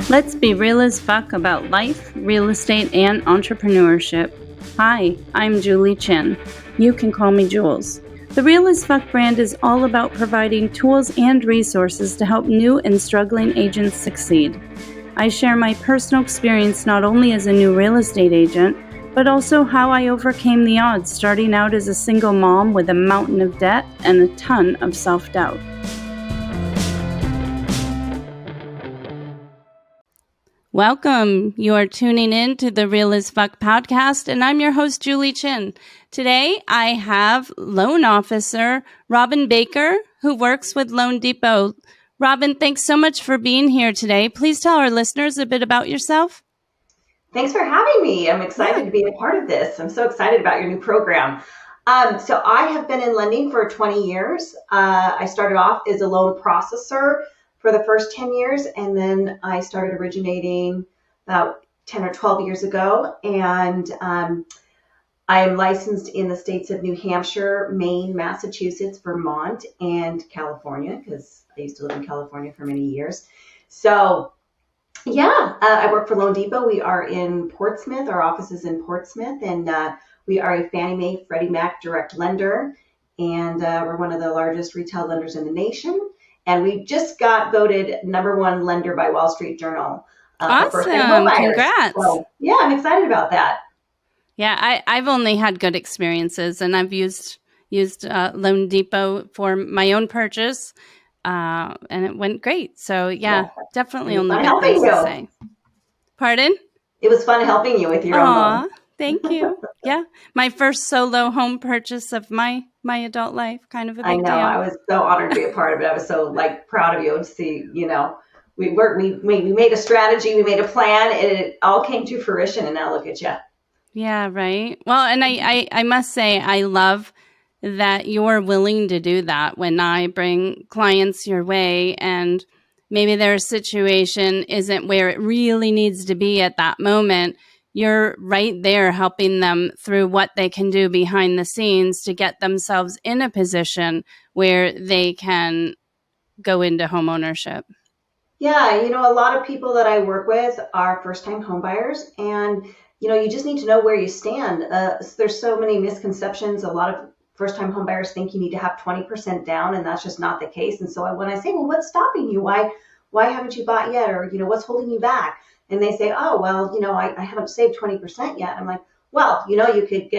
Let's be real as fuck about life, real estate, and entrepreneurship. Hi, I'm Julie Chin. You can call me Jules. The Real as Fuck brand is all about providing tools and resources to help new and struggling agents succeed. I share my personal experience not only as a new real estate agent, but also how I overcame the odds starting out as a single mom with a mountain of debt and a ton of self-doubt. Welcome. You are tuning in to the Real as Fuck podcast, and I'm your host, Julie Chin. Today, I have loan officer Robin Baker, who works with loanDepot. Robin, thanks so much for being here today. Please tell our listeners a bit about yourself. Thanks for having me. I'm excited to be a part of this. I'm so excited about your new program. So I have been in lending for 20 years. I started off as a loan processor for the first 10 years, and then I started originating about 10 or 12 years ago. And I am licensed in the states of New Hampshire, Maine, Massachusetts, Vermont, and California, because I used to live in California for many years. So I work for loanDepot. We are in Portsmouth. Our office is in Portsmouth, and we are a Fannie Mae, Freddie Mac direct lender, and we're one of the largest retail lenders in the nation. And we just got voted number one lender by Wall Street Journal. Awesome. Congrats. So, I'm excited about that. Yeah, I've only had good experiences, and I've used loanDepot for my own purchase, and it went great. So, definitely only good things to say. Pardon? It was fun helping you with your own loan. Thank you. Yeah, my first solo home purchase of my adult life, kind of a big deal. I was so honored to be a part of it. I was so proud of you to see, we made a strategy, we made a plan, and it all came to fruition, and now look at you. Yeah, right. Well, and I must say, I love that you're willing to do that when I bring clients your way, and maybe their situation isn't where it really needs to be at that moment. You're right there helping them through what they can do behind the scenes to get themselves in a position where they can go into home ownership. Yeah, a lot of people that I work with are first-time home buyers, and you just need to know where you stand. There's so many misconceptions. A lot of first-time home buyers think you need to have 20% down, and that's just not the case. And so when I say, well, what's stopping you? Why haven't you bought yet? Or, what's holding you back? And they say, oh, well, I haven't saved 20% yet. I'm like, well, you could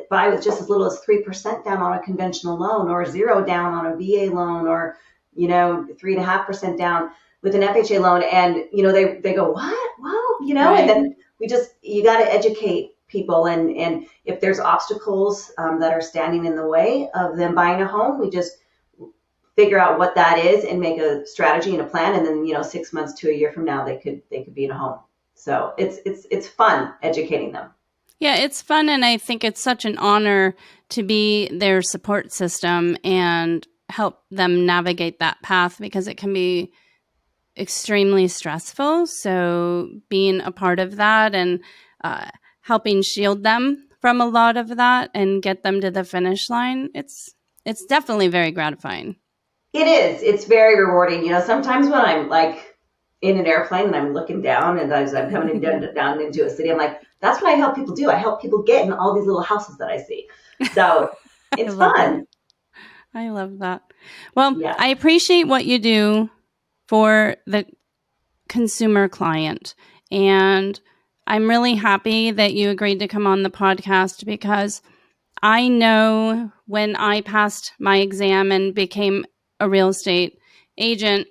buy with just as little as 3% down on a conventional loan, or 0 down on a VA loan, or, 3.5% down with an FHA loan. And, they go, what? Well, right. And then you got to educate people. And if there's obstacles that are standing in the way of them buying a home, we just figure out what that is and make a strategy and a plan. And then, 6 months to a year from now, they could be in a home. So it's fun educating them. Yeah, it's fun. And I think it's such an honor to be their support system and help them navigate that path, because it can be extremely stressful. So being a part of that and helping shield them from a lot of that and get them to the finish line, it's definitely very gratifying. It is. It's very rewarding. Sometimes when I'm in an airplane and I'm looking down and as I'm coming down into a city, I'm like, that's what I help people do. I help people get in all these little houses that I see. So it's fun. I love that. Well, yeah. I appreciate what you do for the consumer client. And I'm really happy that you agreed to come on the podcast, because I know when I passed my exam and became a real estate agent,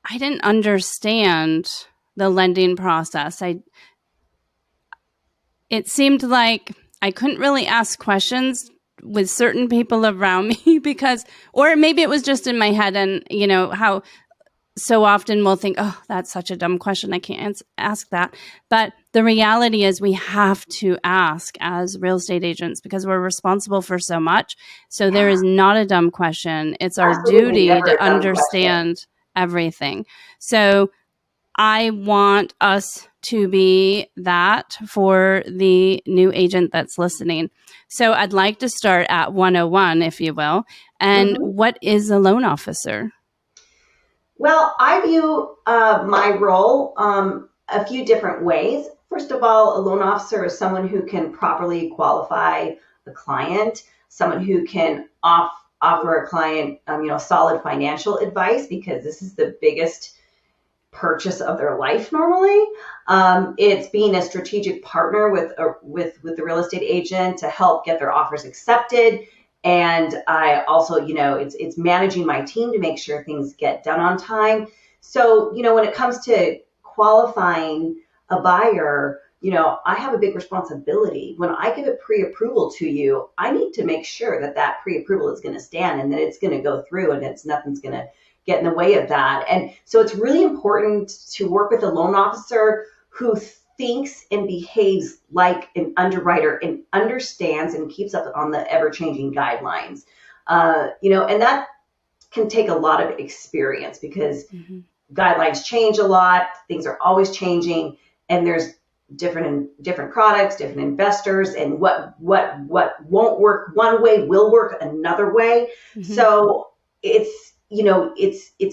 I didn't understand the lending process. It seemed like I couldn't really ask questions with certain people around me because, or maybe it was just in my head, and how so often we'll think, oh, that's such a dumb question, I can't ask that. But the reality is we have to ask as real estate agents, because we're responsible for so much. So there is not a dumb question. It's our duty to understand everything. So I want us to be that for the new agent that's listening. So I'd like to start at 101, if you will. And what is a loan officer? Well, I view my role a few different ways. First of all, a loan officer is someone who can properly qualify a client, someone who can offer a client, solid financial advice, because this is the biggest purchase of their life normally. It's being a strategic partner with the real estate agent to help get their offers accepted. And I also, it's managing my team to make sure things get done on time. So, when it comes to qualifying a buyer, I have a big responsibility. When I give a pre-approval to you, I need to make sure that that pre-approval is going to stand and that it's going to go through and nothing's going to get in the way of that. And so it's really important to work with a loan officer who thinks and behaves like an underwriter and understands and keeps up on the ever-changing guidelines. And that can take a lot of experience because guidelines change a lot. Things are always changing, and there's different products, different investors, and what won't work one way will work another way. So it's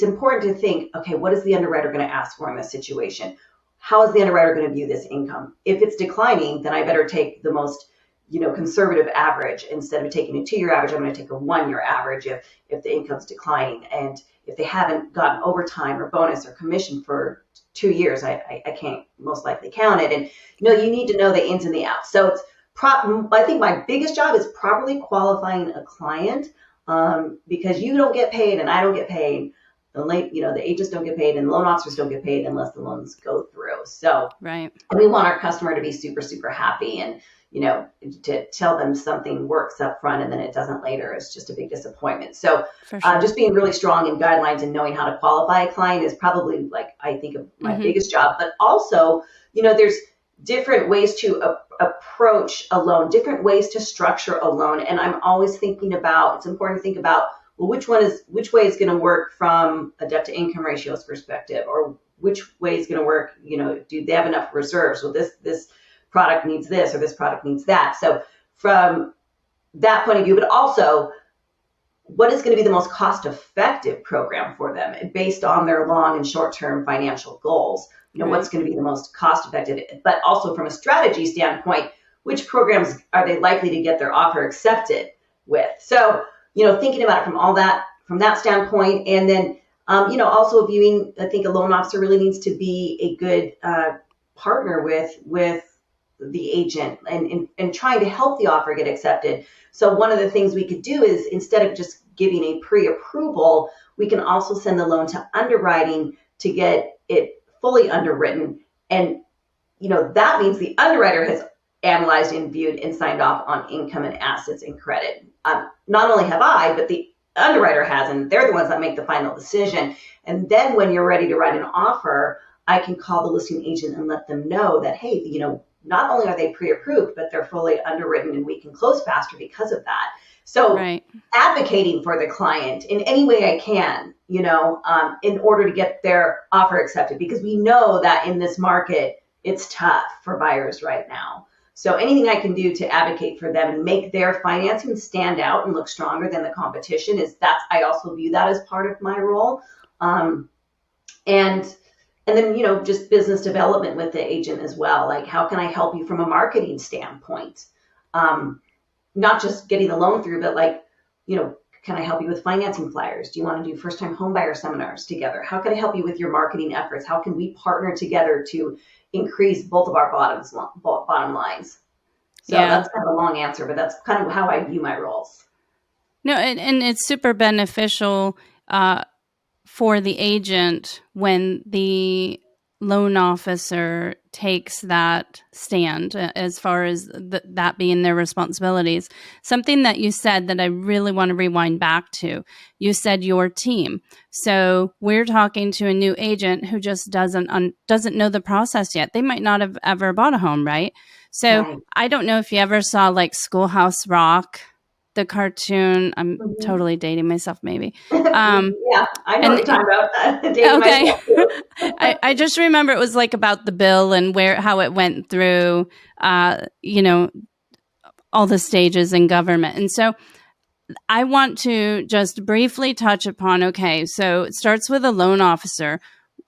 important to think, okay, what is the underwriter going to ask for in this situation? How is the underwriter going to view this income? If it's declining, then I better take the most, conservative average. Instead of taking a 2-year average, I'm going to take a 1-year average if the income's declining. And if they haven't gotten overtime or bonus or commission for 2 years, I can't most likely count it. And, you need to know the ins and the outs. So I think my biggest job is properly qualifying a client, because you don't get paid and I don't get paid. The agents don't get paid and the loan officers don't get paid unless the loans go through. So right. We want our customer to be super, super happy, and, to tell them something works up front and then it doesn't later is just a big disappointment. So For sure. Just being really strong in guidelines and knowing how to qualify a client is probably I think of my biggest job. But also, there's different ways to approach a loan, different ways to structure a loan. And I'm always thinking about, it's important to think about, well, which way is going to work from a debt to income ratios perspective, or which way is going to work, do they have enough reserves? Well, this product needs this, or this product needs that. So from that point of view, but also what is going to be the most cost-effective program for them based on their long and short-term financial goals. What's going to be the most cost-effective, but also from a strategy standpoint, which programs are they likely to get their offer accepted with? So, thinking about it from that standpoint, and then, also viewing, I think a loan officer really needs to be a good partner with the agent and trying to help the offer get accepted. So one of the things we could do is, instead of just giving a pre-approval, we can also send the loan to underwriting to get it fully underwritten. And, that means the underwriter has analyzed and viewed and signed off on income and assets and credit. Not only have I, but the underwriter has, and they're the ones that make the final decision. And then when you're ready to write an offer, I can call the listing agent and let them know that, hey, not only are they pre-approved, but they're fully underwritten and we can close faster because of that. So right. Advocating for the client in any way I can, in order to get their offer accepted, because we know that in this market, it's tough for buyers right now. So anything I can do to advocate for them and make their financing stand out and look stronger than the competition I also view that as part of my role. And then, just business development with the agent as well. Like, how can I help you from a marketing standpoint? Not just getting the loan through, but can I help you with financing flyers? Do you want to do first-time homebuyer seminars together? How can I help you with your marketing efforts? How can we partner together to increase both of our bottom lines? So That's kind of a long answer, but that's kind of how I view my roles. No, and it's super beneficial for the agent when the loan officer takes that stand as far as that being their responsibilities. Something that you said that I really want to rewind back to, you said your team. So we're talking to a new agent who just doesn't know the process yet. They might not have ever bought a home, right? So right. I don't know if you ever saw Schoolhouse Rock, the cartoon. I'm totally dating myself, maybe. Yeah, I know what you're talking about. Okay. I just remember it was about the bill and how it went through, all the stages in government. And so I want to just briefly touch upon, okay, so it starts with a loan officer.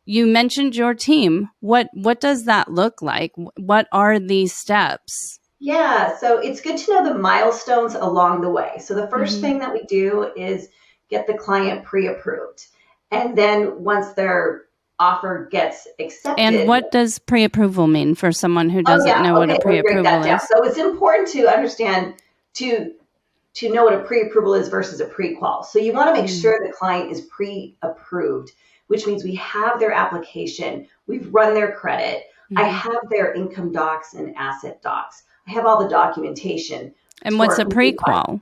You mentioned your team. What does that look like? What are these steps? Yeah, so it's good to know the milestones along the way. So the first Hmm. thing that we do is get the client pre-approved. And then once their offer gets And accepted, what does pre-approval mean for someone who oh doesn't yeah, know what a okay, let me break pre-approval that down. is? So it's important to understand to know what a pre-approval is versus a pre-qual. So you want to make Mm-hmm. sure the client is pre-approved, which means we have their application, we've run their credit, I Mm-hmm. have their income docs and asset docs. I have all the documentation And what's for a prequal?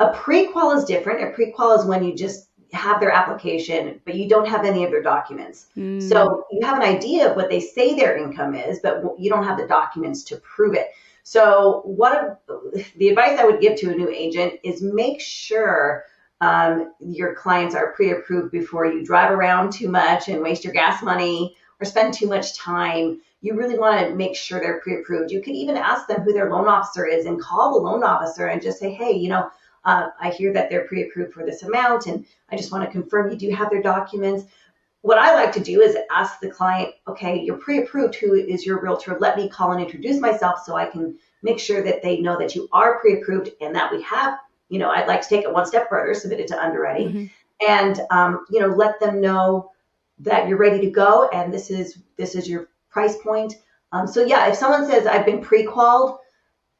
a prequal is different. A prequal is when you just have their application, but you don't have any of their documents. Mm, So you have an idea of what they say their income is, but you don't have the documents to prove it. So the advice I would give to a new agent is make sure your clients are pre-approved before you drive around too much and waste your gas money or spend too much time. You really want to make sure they're pre-approved. You could even ask them who their loan officer is and call the loan officer and just say, hey, I hear that they're pre-approved for this amount, and I just want to confirm you do have their documents. What I like to do is ask the client, okay, you're pre-approved. Who is your realtor? Let me call and introduce myself so I can make sure that they know that you are pre-approved and that we have, I'd like to take it one step further, submit it to underwriting, hmm. and let them know that you're ready to go and this is your price point. So yeah, if someone says I've been pre-qualified,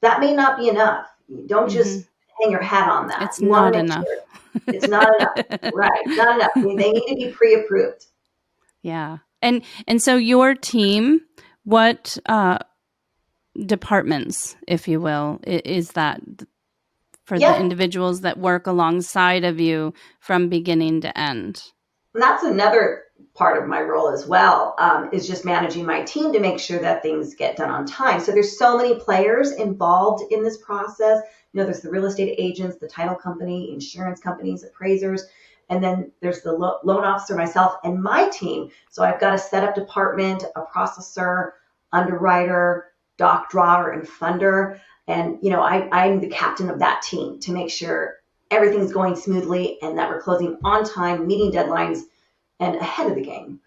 that may not be enough. Don't Hmm. just hang your hat on that. It's You want not to make enough. sure it's not enough. Right. Not enough. I mean, they need to be pre-approved. Yeah. And so your team, what departments, if you will, is that for the Yep. individuals that work alongside of you from beginning to end? And that's another part of my role as well, is just managing my team to make sure that things get done on time. So there's so many players involved in this process. There's the real estate agents, the title company, insurance companies, appraisers, and then there's the loan officer, myself, and my team. So I've got a setup department, a processor, underwriter, doc drawer, and funder. And I'm the captain of that team to make sure everything's going smoothly and that we're closing on time, meeting deadlines, and ahead of the game.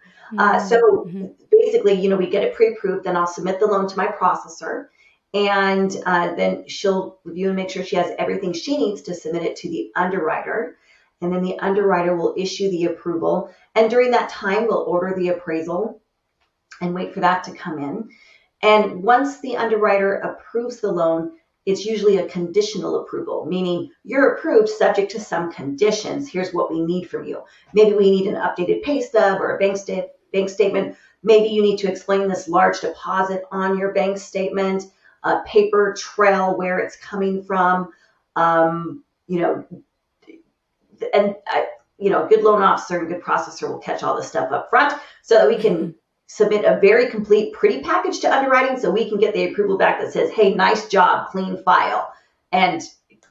So Mm-hmm. basically, we get it pre-approved, then I'll submit the loan to my processor, and then she'll review and make sure she has everything she needs to submit it to the underwriter. And then the underwriter will issue the approval. And during that time, we'll order the appraisal and wait for that to come in. And once the underwriter approves the loan, it's usually a conditional approval, meaning you're approved subject to some conditions. Here's what we need from you. Maybe we need an updated pay stub or a bank statement. Maybe you need to explain this large deposit on your bank statement, a paper trail where it's coming from. Um, you know, and a good loan officer and good processor will catch all this stuff up front so that we can submit a very complete, pretty package to underwriting so we can get the approval back that says, hey, nice job, clean file, and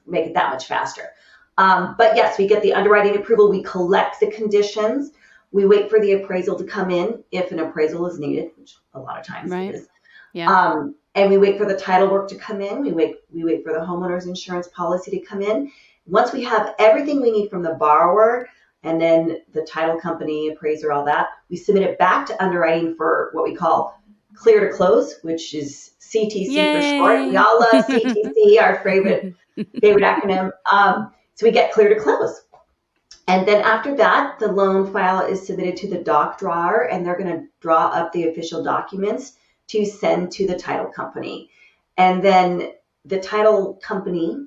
make it that much faster. But yes, we get the underwriting approval. We collect the conditions. We wait for the appraisal to come in if an appraisal is needed, which a lot of times Right. is. Yeah. And we wait for the title work to come in. We wait for the homeowner's insurance policy to come in. Once we have everything we need from the borrower, and then the title company, appraiser, all that, we submit it back to underwriting for what we call clear to close, which is CTC for short. We Yay. all love CTC, our favorite acronym. So we get clear to close. And then after that, the loan file is submitted to the doc drawer, and they're going to draw up the official documents to send to the title company. And then the title company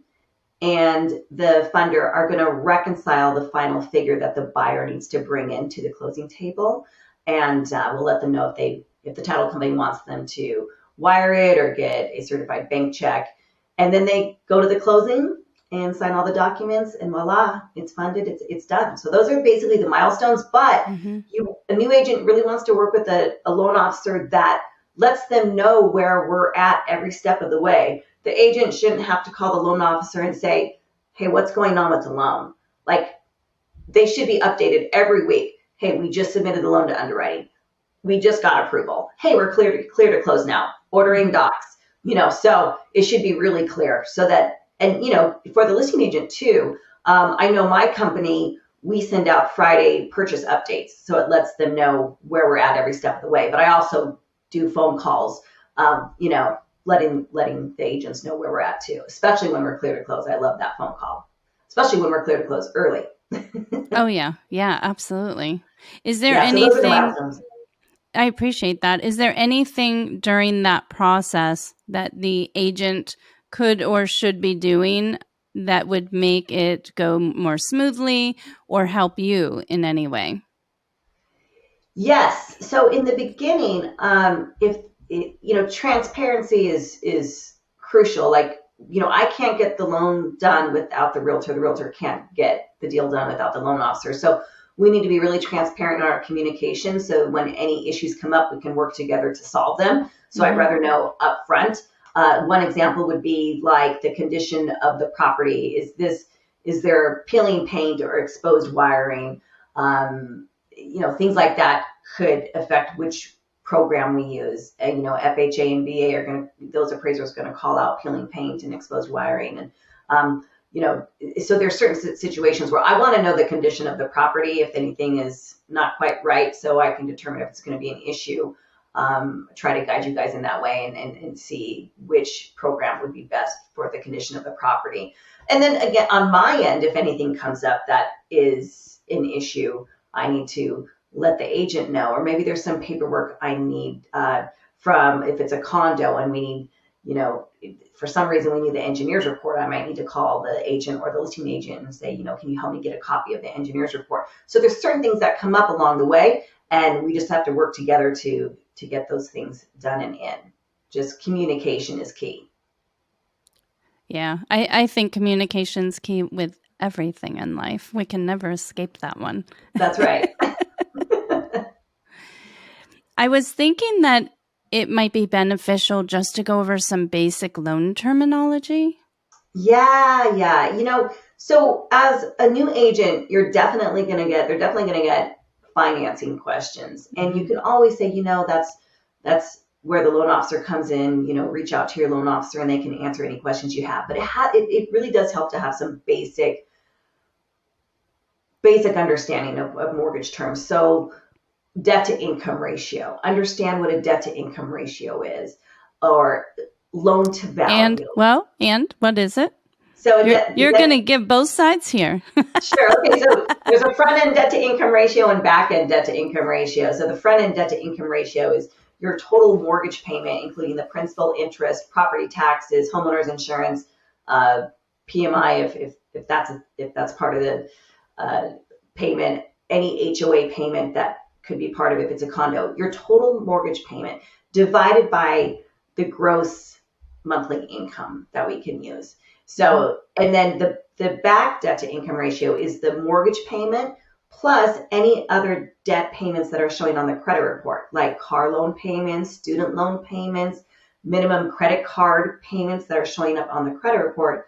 and the funder are going to reconcile the final figure that the buyer needs to bring into the closing table. And we'll let them know if the title company wants them to wire it or get a certified bank check. And then they go to the closing and sign all the documents, and voila, it's funded, it's done. So those are basically the milestones. But Mm-hmm. a new agent really wants to work with a loan officer that lets them know where we're at every step of the way. The agent shouldn't have to call the loan officer and say, hey, what's going on with the loan? Like, they should be updated every week. Hey, we just submitted the loan to underwriting. We just got approval. Hey, we're clear to close now. Ordering docs. So it should be really clear so that, and for the listing agent too, I know my company, we send out Friday purchase updates, so it lets them know where we're at every step of the way. But I also do phone calls, letting the agents know where we're at too, especially when we're clear to close. I love that phone call, especially when we're clear to close early. Oh, yeah. Yeah, absolutely. Is there Yeah, so those are the anything, milestones. I appreciate that. Is there anything during that process that the agent could or should be doing that would make it go more smoothly or help you in any way? Yes. So in the beginning, if transparency is crucial. Like, I can't get the loan done without the realtor. The realtor can't get the deal done without the loan officer. So we need to be really transparent in our communication. So when any issues come up, we can work together to solve them. So I'd rather know upfront. One example would be like the condition of the property. Is there peeling paint or exposed wiring? Things like that could affect which program we use. And, FHA and VA those appraisers are going to call out peeling paint and exposed wiring. And, so there's certain situations where I want to know the condition of the property if anything is not quite right, so I can determine if it's going to be an issue. Try to guide you guys in that way and see which program would be best for the condition of the property. And then again, on my end, if anything comes up that is an issue, I need to let the agent know, or maybe there's some paperwork I need from, if it's a condo and we need, for some reason we need the engineer's report, I might need to call the agent or the listing agent and say, can you help me get a copy of the engineer's report? So there's certain things that come up along the way, and we just have to work together to get those things done and in. Just communication is key. Yeah, I think communication's key with everything in life. We can never escape that one. That's right. I was thinking that it might be beneficial just to go over some basic loan terminology. Yeah. So as a new agent, they're definitely going to get financing questions. And you can always say, that's where the loan officer comes in, reach out to your loan officer and they can answer any questions you have. But it really does help to have some basic understanding of mortgage terms. So debt to income ratio, understand what a debt to income ratio is, or loan to value. And what is it? So you're going to give both sides here. Sure. Okay. So there's a front end debt to income ratio and back end debt to income ratio. So the front end debt to income ratio is your total mortgage payment, including the principal, interest, property taxes, homeowners insurance, PMI, if that's part of the payment, any HOA payment that could be part of it if it's a condo. Your total mortgage payment divided by the gross monthly income that we can use. So, and then the back debt to income ratio is the mortgage payment plus any other debt payments that are showing on the credit report, like car loan payments, student loan payments, minimum credit card payments that are showing up on the credit report.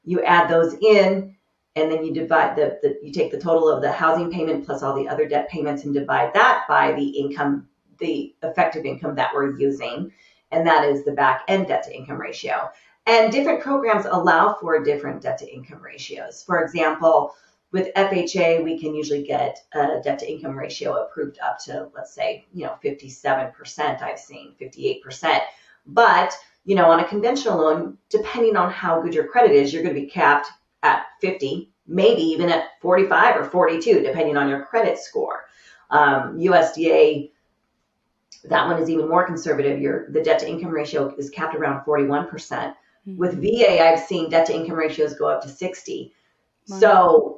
You add those in, and then you divide you take the total of the housing payment plus all the other debt payments and divide that by the effective income that we're using. And that is the back end debt to income ratio. And different programs allow for different debt to income ratios. For example, with FHA, we can usually get a debt to income ratio approved up to, let's say, 57%, I've seen 58%. But, on a conventional loan, depending on how good your credit is, you're going to be capped at 50, maybe even at 45 or 42, depending on your credit score. USDA, that one is even more conservative. The debt to income ratio is capped around 41%. Mm-hmm. With VA, I've seen debt to income ratios go up to 60. Wow.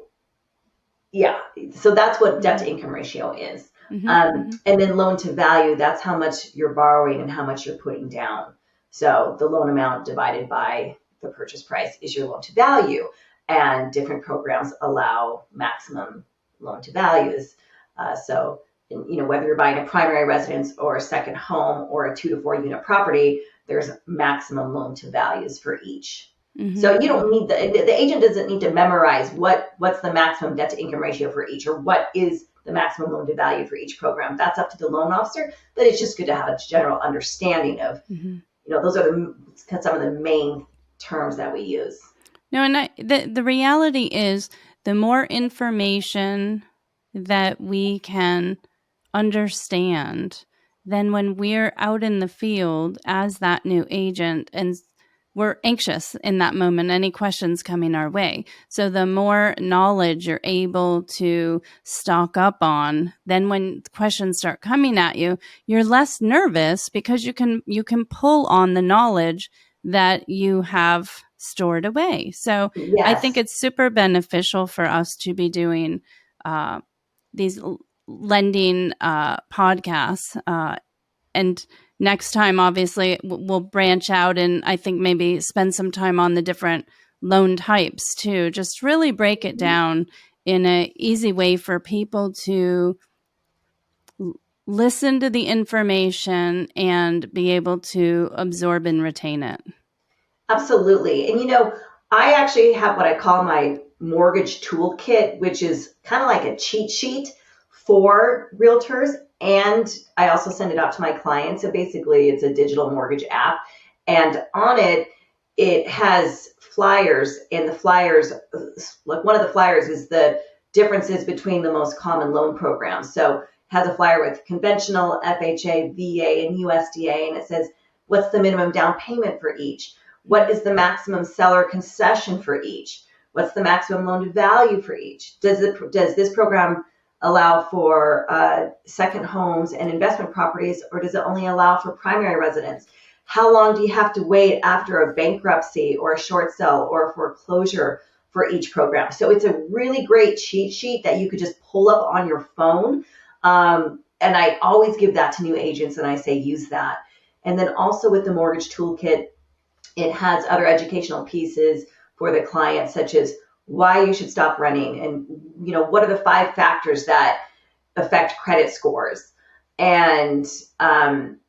So that's what debt to income ratio is. Mm-hmm. And then loan to value, that's how much you're borrowing and how much you're putting down. So the loan amount divided by the purchase price is your loan to value. And different programs allow maximum loan to values. So whether you're buying a primary residence or a second home or a 2 to 4 unit property, there's maximum loan to values for each. Mm-hmm. So you don't need the agent doesn't need to memorize what's the maximum debt to income ratio for each, or what is the maximum loan to value for each program. That's up to the loan officer, but it's just good to have a general understanding of, those are some of the main terms that we use. No, and the reality is the more information that we can understand, then when we're out in the field as that new agent and we're anxious in that moment, any questions coming our way. So the more knowledge you're able to stock up on, then when questions start coming at you, you're less nervous because you can pull on the knowledge that you have stored away. So I think Yes. it's super beneficial for us to be doing these lending podcasts. And next time, obviously, we'll branch out and I think maybe spend some time on the different loan types too. Just really break it down in an easy way for people to listen to the information and be able to absorb and retain it. Absolutely. And I actually have what I call my mortgage toolkit, which is kind of like a cheat sheet for realtors. And I also send it out to my clients. So basically, it's a digital mortgage app. And on it, it has flyers. And the flyers, like one of the flyers is the differences between the most common loan programs. So it has a flyer with conventional, FHA, VA, and USDA. And it says, what's the minimum down payment for each? What is the maximum seller concession for each? What's the maximum loan to value for each? Does this program allow for second homes and investment properties, or does it only allow for primary residence? How long do you have to wait after a bankruptcy or a short sale or a foreclosure for each program? So it's a really great cheat sheet that you could just pull up on your phone. And I always give that to new agents and I say, use that. And then also with the mortgage toolkit, it has other educational pieces for the client, such as why you should stop running and, what are the 5 factors that affect credit scores. And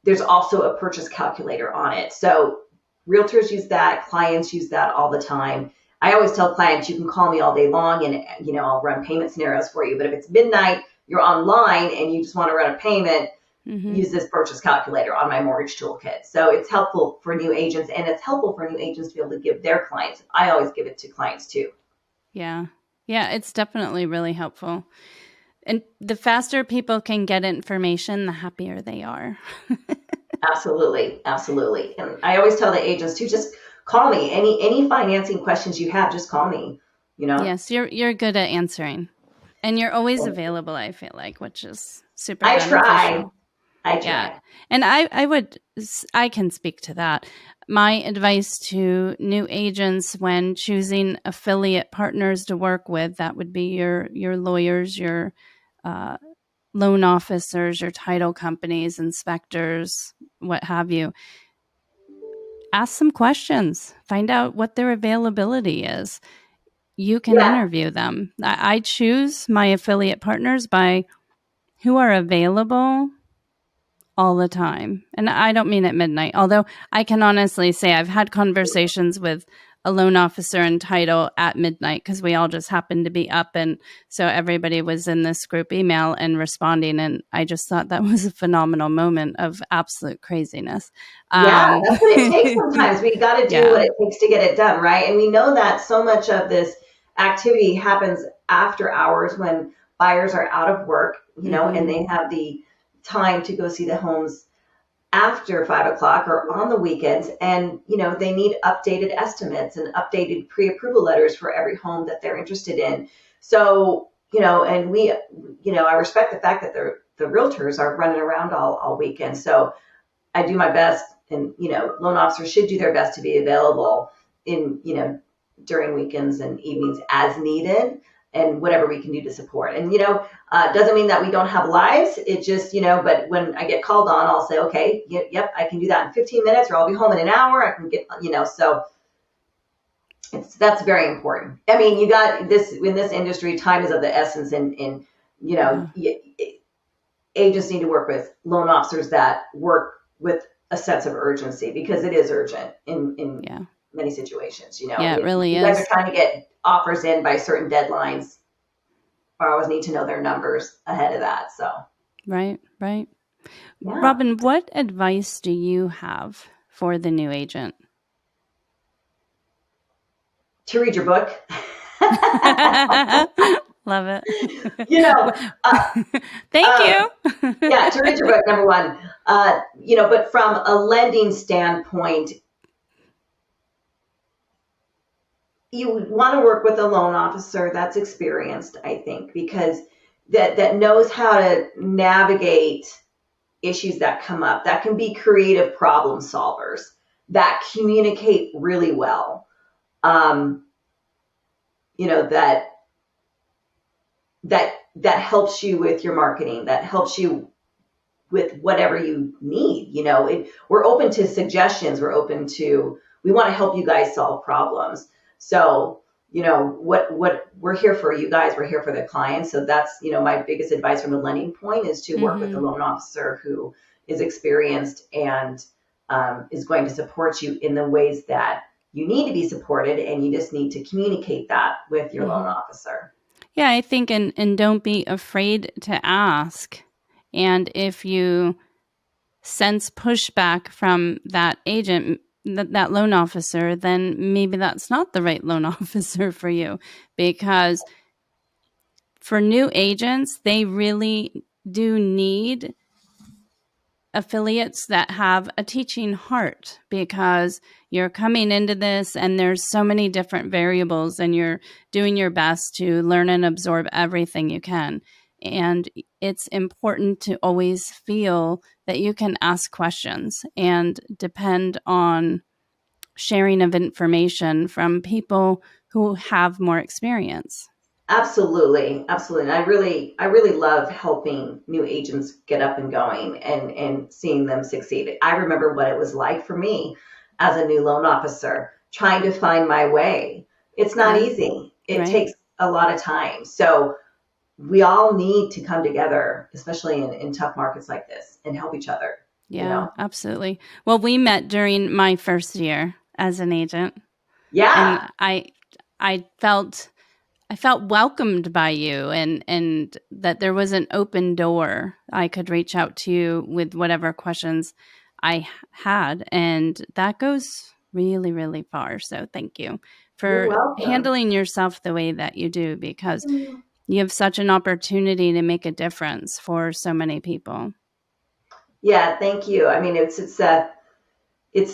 there's also a purchase calculator on it. So realtors use that, clients use that all the time. I always tell clients, you can call me all day long and, I'll run payment scenarios for you. But if it's midnight, you're online and you just want to run a payment, use this purchase calculator on my mortgage toolkit. So it's helpful for new agents, and it's helpful for new agents to be able to give their clients. I always give it to clients too. Yeah. Yeah, it's definitely really helpful. And the faster people can get information, the happier they are. Absolutely. Absolutely. And I always tell the agents to just call me. Any financing questions you have, just call me, Yes, you're good at answering. And you're always available, I feel like, which is super I try. beneficial. I Yeah. try. And I can speak to that. My advice to new agents when choosing affiliate partners to work with, that would be your lawyers, your uh, loan officers, your title companies, inspectors, what have you. Ask some questions. Find out what their availability is. You can Yeah. interview them. I choose my affiliate partners by who are available all the time. And I don't mean at midnight, although I can honestly say I've had conversations with a loan officer and title at midnight because we all just happened to be up. And so everybody was in this group email and responding. And I just thought that was a phenomenal moment of absolute craziness. Yeah, that's what it takes Yeah. sometimes. We got to do what it takes to get it done, right? And we know that so much of this activity happens after hours when buyers are out of work, and they have the time to go see the homes after 5 o'clock or on the weekends. And, they need updated estimates and updated pre-approval letters for every home that they're interested in. So, and we, I respect the fact that the realtors are running around all weekend. So I do my best, and loan officers should do their best to be available in during weekends and evenings as needed, and whatever we can do to support. And doesn't mean that we don't have lives. It just but when I get called on, I'll say, okay, yep, I can do that in 15 minutes, or I'll be home in an hour. I can get so that's very important. I mean, you got this in this industry, time is of the essence, and agents need to work with loan officers that work with a sense of urgency, because it is urgent in many situations. Yeah, it really you guys is. are trying to get offers in by certain deadlines, or always need to know their numbers ahead of that. So Right. yeah. Robin, what advice do you have for the new agent? to read your book. Love it. You know, Thank you. yeah, to read your book, number one. But from a lending standpoint, you want to work with a loan officer that's experienced, I think, because that knows how to navigate issues that come up, that can be creative problem solvers, that communicate really well. That helps you with your marketing, that helps you with whatever you need. We're open to suggestions. We want to help you guys solve problems. So, what we're here for you guys, we're here for the clients. So that's, my biggest advice from a lending point is to work with a loan officer who is experienced and is going to support you in the ways that you need to be supported. And you just need to communicate that with your loan officer. Yeah, I think, and don't be afraid to ask. And if you sense pushback from that agent, that loan officer, then maybe that's not the right loan officer for you. Because for new agents, they really do need affiliates that have a teaching heart, because you're coming into this and there's so many different variables and you're doing your best to learn and absorb everything you can. And it's important to always feel that you can ask questions and depend on sharing of information from people who have more experience. Absolutely. Absolutely. And I really love helping new agents get up and going and seeing them succeed. I remember what it was like for me as a new loan officer, trying to find my way. It's not easy. It takes a lot of time. So we all need to come together, especially in tough markets like this, and help each other. Yeah, absolutely. Well, we met during my first year as an agent. Yeah. And I felt welcomed by you, and that there was an open door. I could reach out to you with whatever questions I had, and that goes really, really far. So thank you for handling yourself the way that you do, because you have such an opportunity to make a difference for so many people. Yeah, thank you. I mean, it's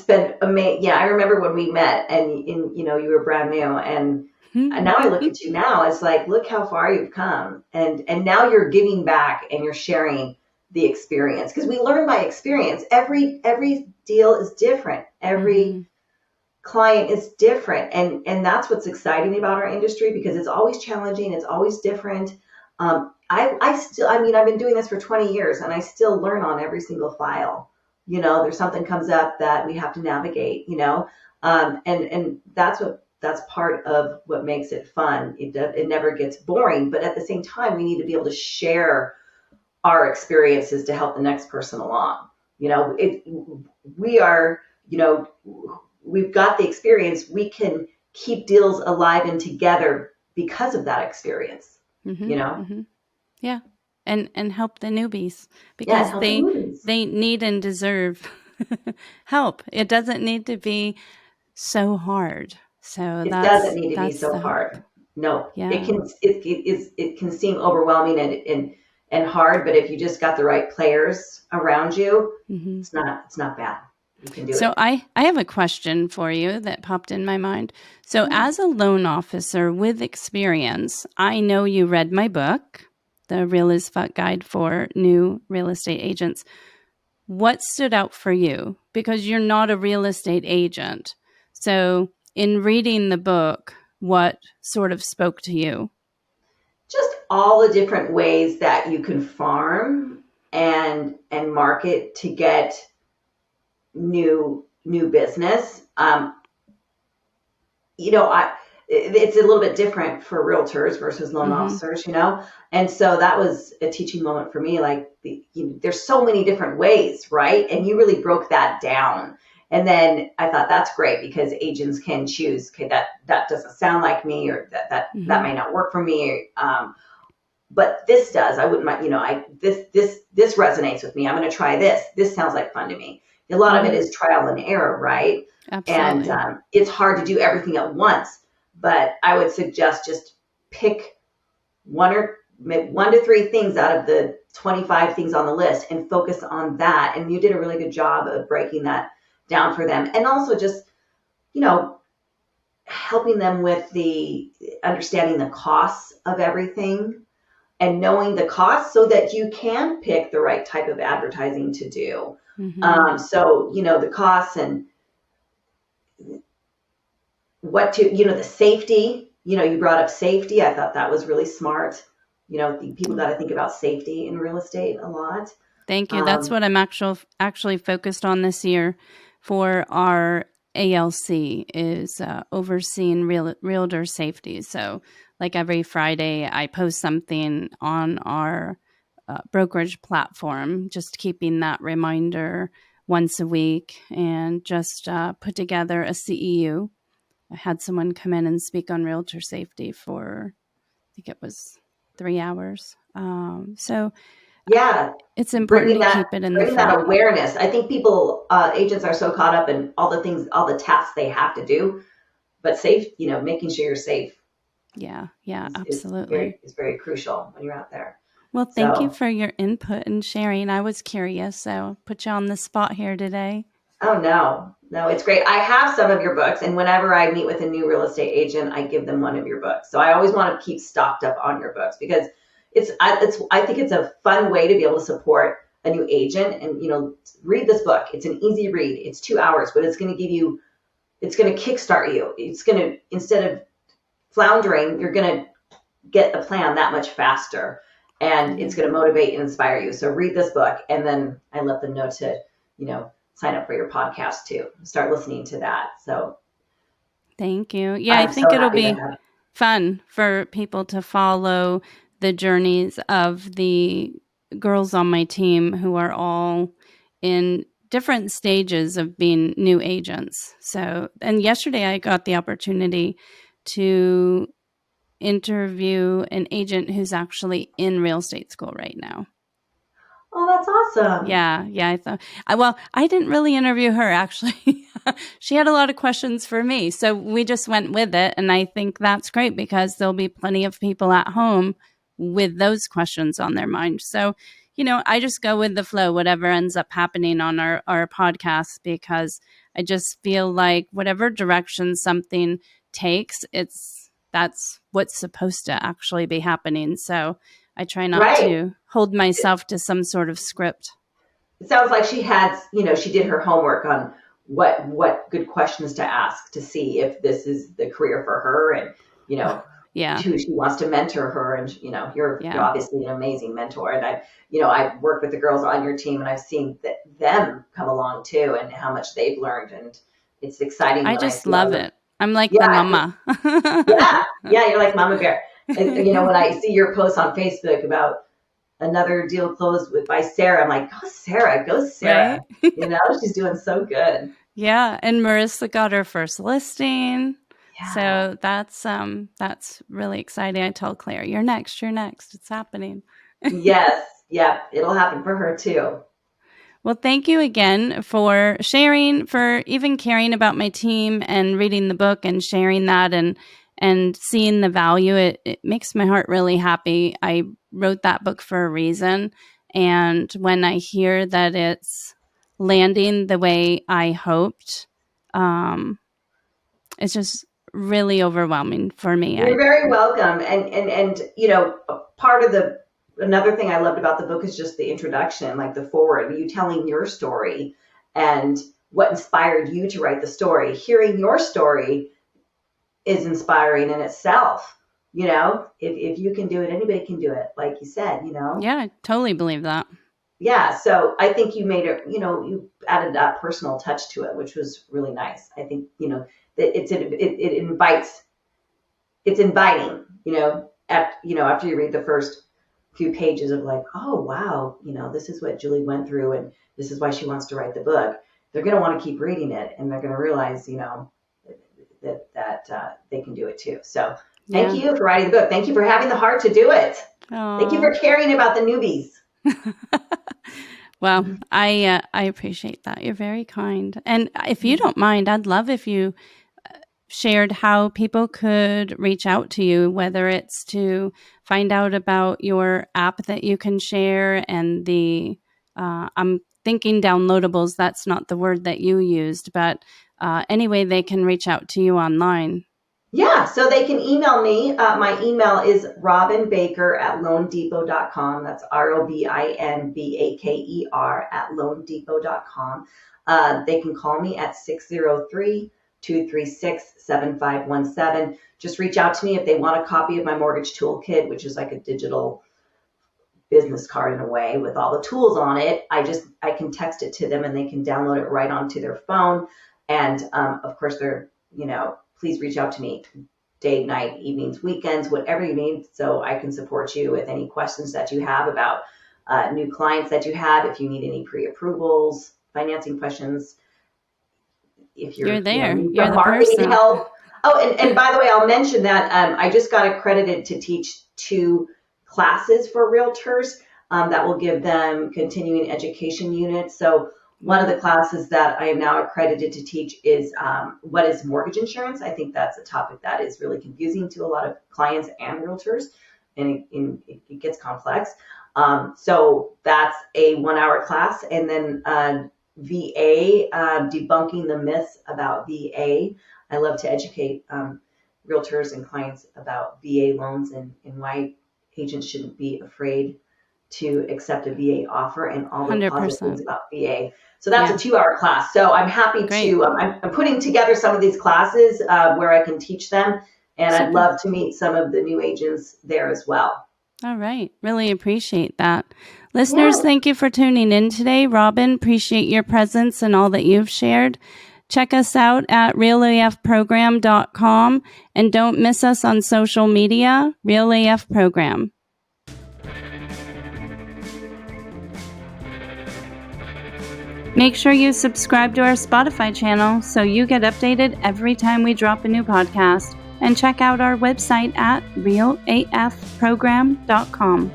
been amazing. Yeah, I remember when we met, and you were brand new, and now I look at you now. It's like, look how far you've come, and now you're giving back and you're sharing the experience, because we learn by experience. Every deal is different. Every client is different, and that's what's exciting about our industry, because it's always challenging. It's always different. I've been doing this for 20 years, and I still learn on every single file. There's something comes up that we have to navigate. And that's part of what makes it fun. It never gets boring, but at the same time, we need to be able to share our experiences to help the next person along. We've got the experience. We can keep deals alive and together because of that experience. Yeah. And help the newbies, because they need and deserve help. It doesn't need to be so hard. So it doesn't need to be so hard. No, it can seem overwhelming and hard, but if you just got the right players around you, it's not bad. You can do it. So I have a question for you that popped in my mind. So as a loan officer with experience, I know you read my book, The Real as Fuck Guide for New Real Estate Agents. What stood out for you? Because you're not a real estate agent. So in reading the book, what sort of spoke to you? Just all the different ways that you can farm and market to get new business. It's a little bit different for realtors versus loan officers, and so that was a teaching moment for me. Like, there's so many different ways, right? And you really broke that down. And then I thought, that's great, because agents can choose, okay, that doesn't sound like me, or that may not work for me. But this does. I wouldn't mind, this resonates with me. I'm going to try this. This sounds like fun to me. A lot of it is trial and error, right? Absolutely. And it's hard to do everything at once. but I would suggest just pick one to three things out of the 25 things on the list and focus on that. And you did a really good job of breaking that down for them. And also just, helping them with the understanding the costs of everything and knowing the costs so that you can pick the right type of advertising to do. So, the costs and what to, the safety, you brought up safety. I thought that was really smart. People got to think about safety in real estate a lot. Thank you. That's what I'm actually focused on this year for our ALC is overseeing realtor safety. So like every Friday, I post something on our brokerage platform, just keeping that reminder once a week, and just put together a CEU. I had someone come in and speak on realtor safety for, I think it was 3 hours. So yeah, it's important to keep it in the front. That awareness. I think agents are so caught up in all the things, all the tasks they have to do, but making sure you're safe. Yeah, absolutely. Is very crucial when you're out there. Well, thank you for your input and sharing. I was curious, so put you on the spot here today. Oh, no, it's great. I have some of your books, and whenever I meet with a new real estate agent, I give them one of your books. So I always want to keep stocked up on your books because I think it's a fun way to be able to support a new agent and, read this book. It's an easy read. It's 2 hours, but it's going to kickstart you. It's going to, instead of floundering, you're going to get the plan that much faster, and it's going to motivate and inspire you. So read this book, and then I let them know to, sign up for your podcast too. Start listening to that. So thank you. Yeah, I think it'll be fun for people to follow the journeys of the girls on my team who are all in different stages of being new agents. So, and yesterday I got the opportunity to interview an agent who's actually in real estate school right now. Oh, that's awesome. Yeah. I didn't really interview her, actually. She had a lot of questions for me. So we just went with it. And I think that's great because there'll be plenty of people at home with those questions on their mind. So, I just go with the flow, whatever ends up happening on our podcast, because I just feel like whatever direction something takes, that's what's supposed to actually be happening. So I try not to hold myself to some sort of script. It sounds like she had, she did her homework on what good questions to ask to see if this is the career for her, and, who she wants to mentor her. And, you're obviously an amazing mentor. And I've worked with the girls on your team, and I've seen them come along too, and how much they've learned. And it's exciting. I just love it. I'm like the mama. You're like Mama Bear. And, when I see your posts on Facebook about another deal closed by Sarah, I'm like, go Sarah. Right? She's doing so good. Yeah. And Marissa got her first listing. Yeah. So that's really exciting. I told Claire, you're next. It's happening. Yes. Yeah. It'll happen for her too. Well, thank you again for sharing, for even caring about my team and reading the book and sharing that and seeing the value. It makes my heart really happy. I wrote that book for a reason. And when I hear that it's landing the way I hoped, it's just really overwhelming for me. You're very welcome. And part of another thing I loved about the book is just the introduction, like the foreword, you telling your story and what inspired you to write the story. Hearing your story is inspiring in itself. If you can do it, anybody can do it, like you said, Yeah, I totally believe that. Yeah. So I think you made it, you added that personal touch to it, which was really nice. I think, that it invites, it's inviting, after you read the first few pages of like, oh, wow, this is what Julie went through and this is why she wants to write the book. They're going to want to keep reading it, and they're going to realize, that they can do it too. So thank you for writing the book. Thank you for having the heart to do it. Aww. Thank you for caring about the newbies. Well, I appreciate that. You're very kind. And if you don't mind, I'd love if you shared how people could reach out to you, whether it's to find out about your app that you can share and I'm thinking downloadables, that's not the word that you used, but anyway, they can reach out to you online. Yeah, so they can email me. My email is robinbaker@loandepot.com. That's ROBINBAKER@loandepot.com. They can call me at 603-236-7517. Just reach out to me if they want a copy of my mortgage toolkit, which is like a digital business card in a way with all the tools on it. I can text it to them and they can download it right onto their phone. And of course, please reach out to me day, night, evenings, weekends, whatever you need, so I can support you with any questions that you have about new clients that you have. If you need any pre-approvals, financing questions, if you're there, you're the person. Help. Oh, and by the way, I'll mention that I just got accredited to teach 2 classes for realtors that will give them continuing education units. So one of the classes that I am now accredited to teach is what is mortgage insurance. I think that's a topic that is really confusing to a lot of clients and realtors, and it gets complex. So that's a 1-hour class. And then VA, debunking the myths about VA. I love to educate realtors and clients about VA loans and why agents shouldn't be afraid to accept a VA offer and all the 100%. positive things about VA. So that's a 2-hour class. So I'm happy to, I'm putting together some of these classes where I can teach them. And I'd love to meet some of the new agents there as well. All right. Really appreciate that. Listeners, thank you for tuning in today. Robin, appreciate your presence and all that you've shared. Check us out at realafprogram.com and don't miss us on social media, Real AF Program. Make sure you subscribe to our Spotify channel so you get updated every time we drop a new podcast. And check out our website at realafprogram.com.